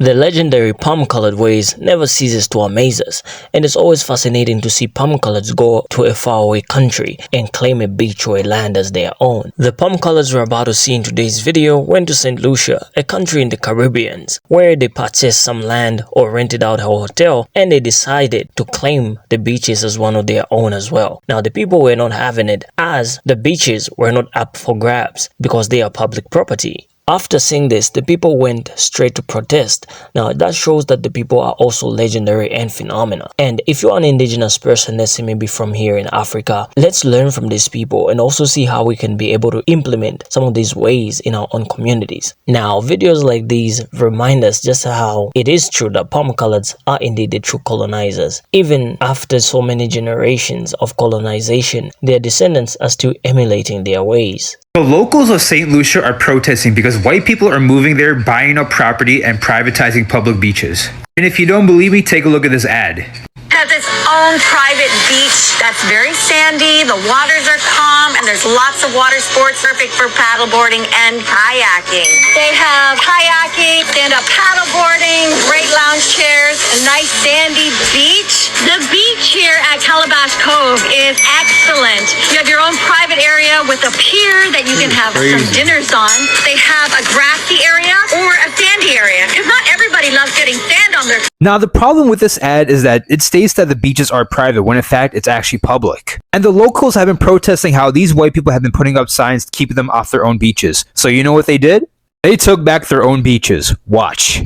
The legendary palm-colored waves never ceases to amaze us, and it's always fascinating to see palm-coloreds go to a faraway country and claim a beach or a land as their own. The palm-coloreds we're about to see in today's video went to St. Lucia, a country in the Caribbean, where they purchased some land or rented out a hotel, and they decided to claim the beaches as one of their own as well. Now, the people were not having it, as the beaches were not up for grabs because they are public property. After seeing this, the people went straight to protest. Now, that shows that the people are also legendary and phenomenal. And if you're an indigenous person, let's say maybe from here in Africa, let's learn from these people and also see how we can be able to implement some of these ways in our own communities. Now, videos like these remind us just how it is true that palm-coloreds are indeed the true colonizers. Even after so many generations of colonization, their descendants are still emulating their ways. The locals of St. Lucia are protesting because white people are moving there, buying up property, and privatizing public beaches. And if you don't believe me, take a look at this ad. Has its own private beach that's very sandy, the waters are calm, and there's lots of water sports perfect for paddleboarding and kayaking. They have kayaking, stand-up paddleboarding, great lounge chairs, a nice sandy beach. The beach here at Calabash Cove is excellent. You have your own private area with a pier that you can have some dinners on. They have a grassy area or a sandy area, because not everybody loves getting sand on their. Now, the problem with this ad is that it states that the beaches are private when in fact it's actually public. And the locals have been protesting how these white people have been putting up signs keeping them off their own beaches. So you know what they did? They took back their own beaches. Watch.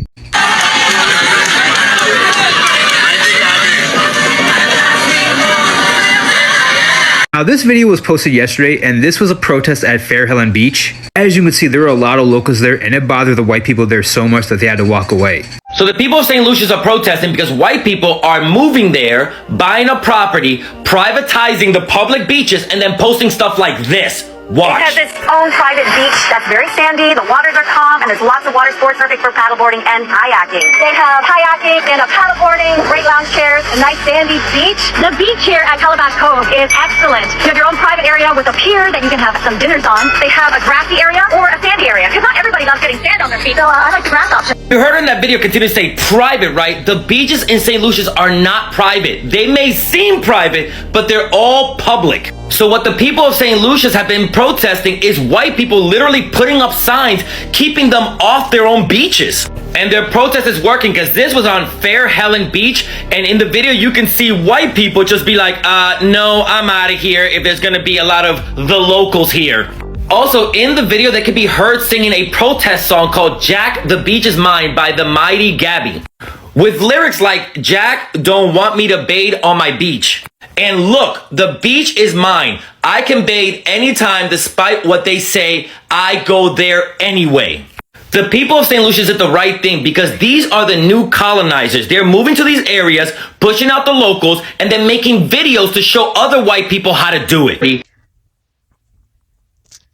Now, this video was posted yesterday, and this was a protest at Fair Helen Beach. As you can see, there were a lot of locals there, and it bothered the white people there so much that they had to walk away. So the people of St. Lucia's are protesting because white people are moving there, buying up property, privatizing the public beaches, and then posting stuff like this. Watch. It has its own private beach that's very sandy, the waters are calm, and there's lots of water sports perfect for paddleboarding and kayaking. They have kayaking, stand-up paddleboarding, great lounge chairs, a nice sandy beach. The beach here at Calabash Cove is excellent. You have your own private area with a pier that you can have some dinners on. They have a grassy area or a sandy area, because not everybody loves getting sand on their feet, so I like the grass option. You heard in that video continue to say private, right? The beaches in St. Lucia's are not private. They may seem private, but they're all public. So what the people of St. Lucia's have been protesting is white people literally putting up signs, keeping them off their own beaches. And their protest is working because this was on Fair Helen Beach. And in the video, you can see white people just be like, no, I'm out of here if there's gonna be a lot of the locals here. Also, in the video, they could be heard singing a protest song called Jack, the Beach is Mine by the Mighty Gabby, with lyrics like, Jack don't want me to bathe on my beach. And look, the beach is mine. I can bathe anytime despite what they say. I go there anyway. The people of St. Lucia did the right thing because these are the new colonizers. They're moving to these areas, pushing out the locals, and then making videos to show other white people how to do it.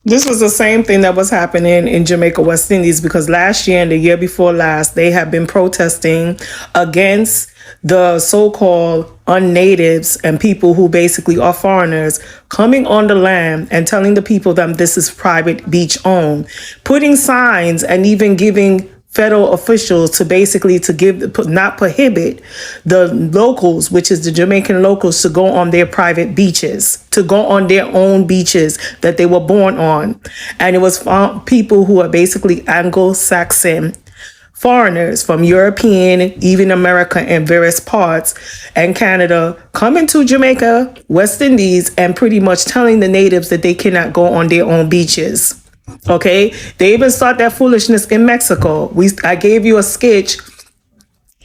This was the same thing that was happening in Jamaica, West Indies, because last year and the year before last, they have been protesting against the so-called unnatives and people who basically are foreigners coming on the land and telling the people that this is private beach owned, putting signs and even giving federal officials to basically not prohibit the locals, which is the Jamaican locals, to go on their private beaches, to go on their own beaches that they were born on. And it was people who are basically Anglo-Saxon foreigners from European, even America and various parts, and Canada, coming to Jamaica, West Indies, and pretty much telling the natives that they cannot go on their own beaches. Okay, they even start that foolishness in Mexico. I gave you a sketch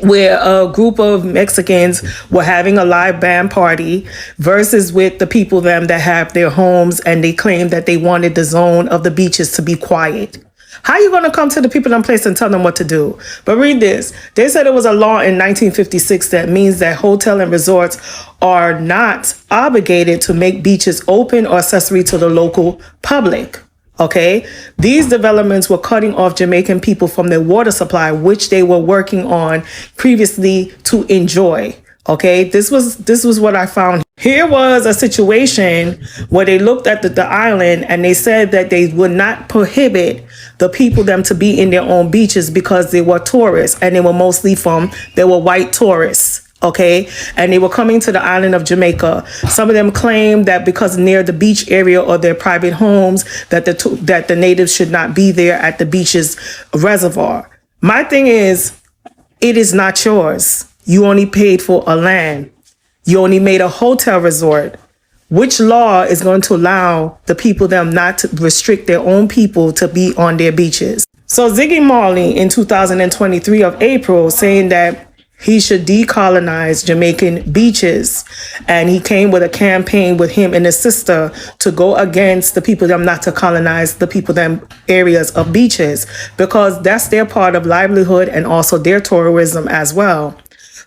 where a group of Mexicans were having a live band party versus with the people that have their homes, and they claimed that they wanted the zone of the beaches to be quiet. How are you going to come to the people in place and tell them what to do? But read this. They said it was a law in 1956 that means that hotel and resorts are not obligated to make beaches open or accessory to the local public. Okay, these developments were cutting off Jamaican people from their water supply, which they were working on previously to enjoy. Okay, this was what I found. Here was a situation where they looked at the island and they said that they would not prohibit the people them to be in their own beaches because they were tourists, and they were they were white tourists. Okay, and they were coming to the island of Jamaica. Some of them claimed that because near the beach area or their private homes, that the natives should not be there at the beach's reservoir. My thing is, it is not yours. You only paid for a land. You only made a hotel resort. Which law is going to allow the people them not to restrict their own people to be on their beaches? So Ziggy Marley in 2023 of April saying that he should decolonize Jamaican beaches. And he came with a campaign with him and his sister to go against the people them not to colonize the people them areas of beaches, because that's their part of livelihood and also their tourism as well.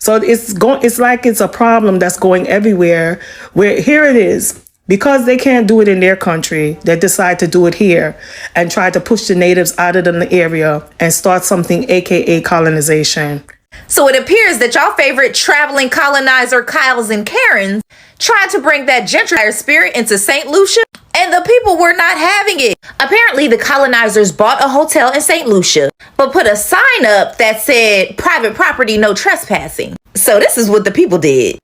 So it's like it's a problem that's going everywhere, where here it is. Because they can't do it in their country, they decide to do it here and try to push the natives out of the area and start something, aka colonization. So it appears that y'all favorite traveling colonizer Kyles and Karens tried to bring that gentrifier spirit into St. Lucia, and the people were not having it. Apparently, the colonizers bought a hotel in St. Lucia, but put a sign up that said private property, no trespassing. So this is what the people did.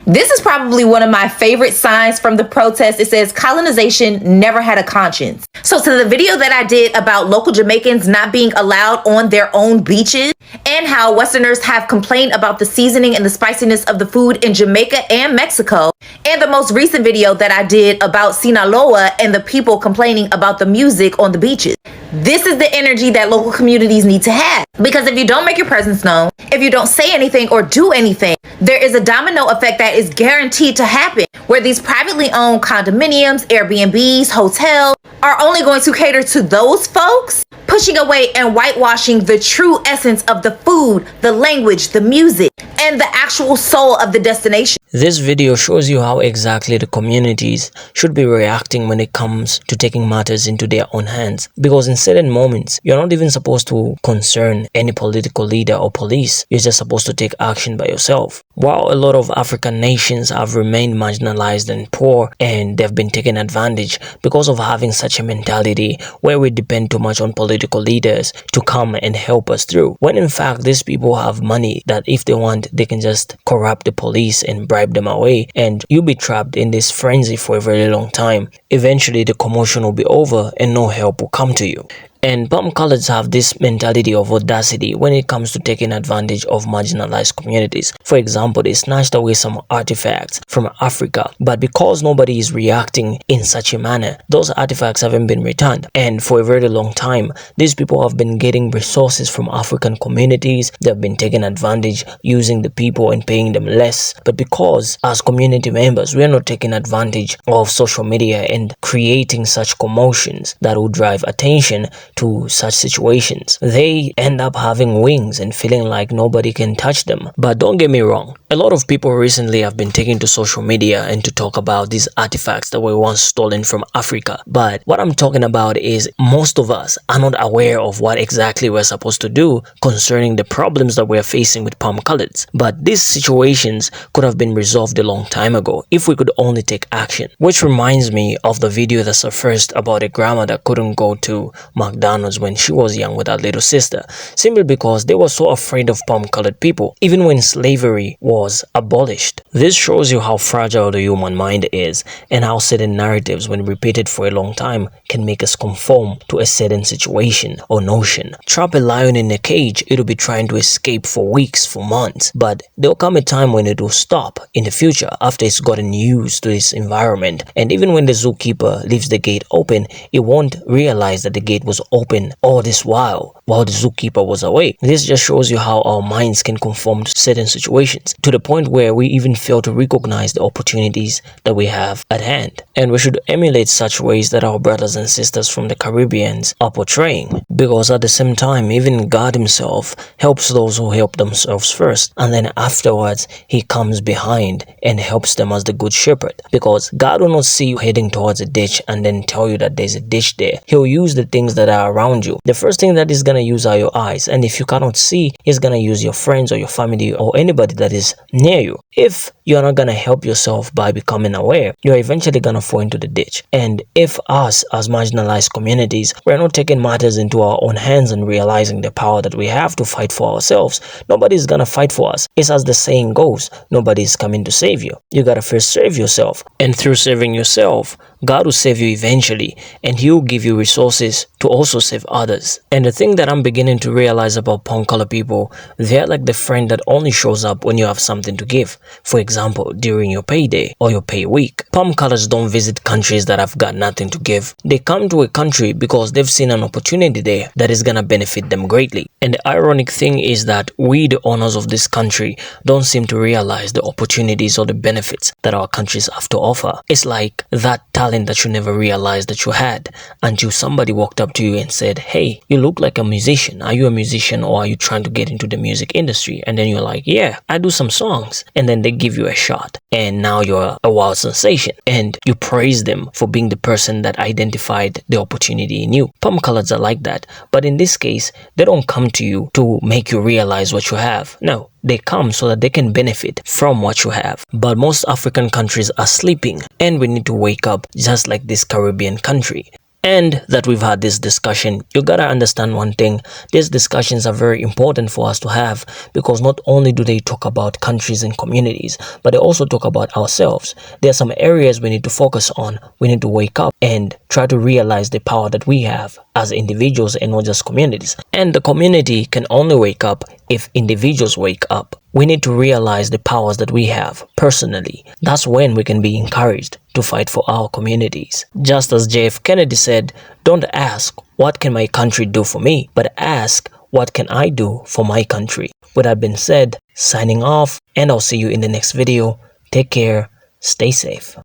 This is probably one of my favorite signs from the protest. It says colonization never had a conscience. So to the video that I did about local Jamaicans not being allowed on their own beaches, and how Westerners have complained about the seasoning and the spiciness of the food in Jamaica and Mexico, and the most recent video that I did about Sinaloa and the people complaining about the music on the beaches. This is the energy that local communities need to have. Because if you don't make your presence known, if you don't say anything or do anything, there is a domino effect that is guaranteed to happen, where these privately owned condominiums, Airbnbs, hotels are only going to cater to those folks, pushing away and whitewashing the true essence of the food, the language, the music, and the actual soul of the destination. This video shows you how exactly the communities should be reacting when it comes to taking matters into their own hands. Because in certain moments, you're not even supposed to concern any political leader or police. You're just supposed to take action by yourself. While a lot of African nations have remained marginalized and poor, and they've been taken advantage because of having such a mentality where we depend too much on political leaders to come and help us through. When in fact, these people have money that if they want, they can just corrupt the police and bribe them away, and you'll be trapped in this frenzy for a very long time. Eventually, the commotion will be over and no help will come to you. And palm coloreds have this mentality of audacity when it comes to taking advantage of marginalized communities. For example, they snatched away some artifacts from Africa, but because nobody is reacting in such a manner, those artifacts haven't been returned. And for a very long time, these people have been getting resources from African communities. They've been taking advantage, using the people and paying them less. But because as community members, we are not taking advantage of social media and creating such commotions that will drive attention to such situations, they end up having wings and feeling like nobody can touch them. But don't get me wrong, a lot of people recently have been taking to social media and to talk about these artifacts that were once stolen from Africa. But what I'm talking about is most of us are not aware of what exactly we're supposed to do concerning the problems that we're facing with palm coloreds. But these situations could have been resolved a long time ago if we could only take action. Which reminds me of the video that surfaced about a grandma that couldn't go to McDonald's when she was young with her little sister, simply because they were so afraid of palm-colored people, even when slavery was abolished. This shows you how fragile the human mind is, and how certain narratives, when repeated for a long time, can make us conform to a certain situation or notion. Trap a lion in a cage, it'll be trying to escape for weeks, for months, but there'll come a time when it will stop in the future after it's gotten used to its environment. And even when the zookeeper leaves the gate open, it won't realize that the gate was open all this while. while the zookeeper was away. This just shows you how our minds can conform to certain situations, to the point where we even fail to recognize the opportunities that we have at hand. And we should emulate such ways that our brothers and sisters from the Caribbeans are portraying, because at the same time, even God himself helps those who help themselves first, and then afterwards he comes behind and helps them as the good shepherd. Because God will not see you heading towards a ditch and then tell you that there's a ditch there. He'll use the things that are around you. The first thing that he's gonna use are your eyes, and if you cannot see, he's gonna use your friends or your family or anybody that is near you. If you're not gonna help yourself by becoming aware, you're eventually gonna fall into the ditch. And if us as marginalized communities, we're not taking matters into our own hands and realizing the power that we have to fight for ourselves, nobody's gonna fight for us. It's as the saying goes, nobody's coming to save you. You gotta first save yourself, and through saving yourself, God will save you eventually, and he will give you resources to also save others. And the thing that I'm beginning to realize about palm color people, they're like the friend that only shows up when you have something to give. For example, during your payday or your pay week. Palm colors don't visit countries that have got nothing to give. They come to a country because they've seen an opportunity there that is gonna benefit them greatly. And the ironic thing is that we, the owners of this country, don't seem to realize the opportunities or the benefits that our countries have to offer. It's like that talent that you never realized that you had until somebody walked up to you and said, hey, you look like a musician. Are you a musician, or are you trying to get into the music industry? And then you're like, yeah, I do some songs. And then they give you a shot, and now you're a wild sensation, and you praise them for being the person that identified the opportunity in you. Palm colors are like that, but in this case, they don't come to you to make you realize what you have. No, they come so that they can benefit from what you have. But most African countries are sleeping, and we need to wake up just like this Caribbean country. And that we've had this discussion, you gotta understand one thing. These discussions are very important for us to have, because not only do they talk about countries and communities, but they also talk about ourselves. There are some areas we need to focus on. We need to wake up and try to realize the power that we have as individuals and not just communities. And the community can only wake up if individuals wake up. We need to realize the powers that we have personally. That's when we can be encouraged to fight for our communities. Just as JF Kennedy said, don't ask, what can my country do for me? But ask, what can I do for my country? With that being said, signing off, and I'll see you in the next video. Take care, stay safe.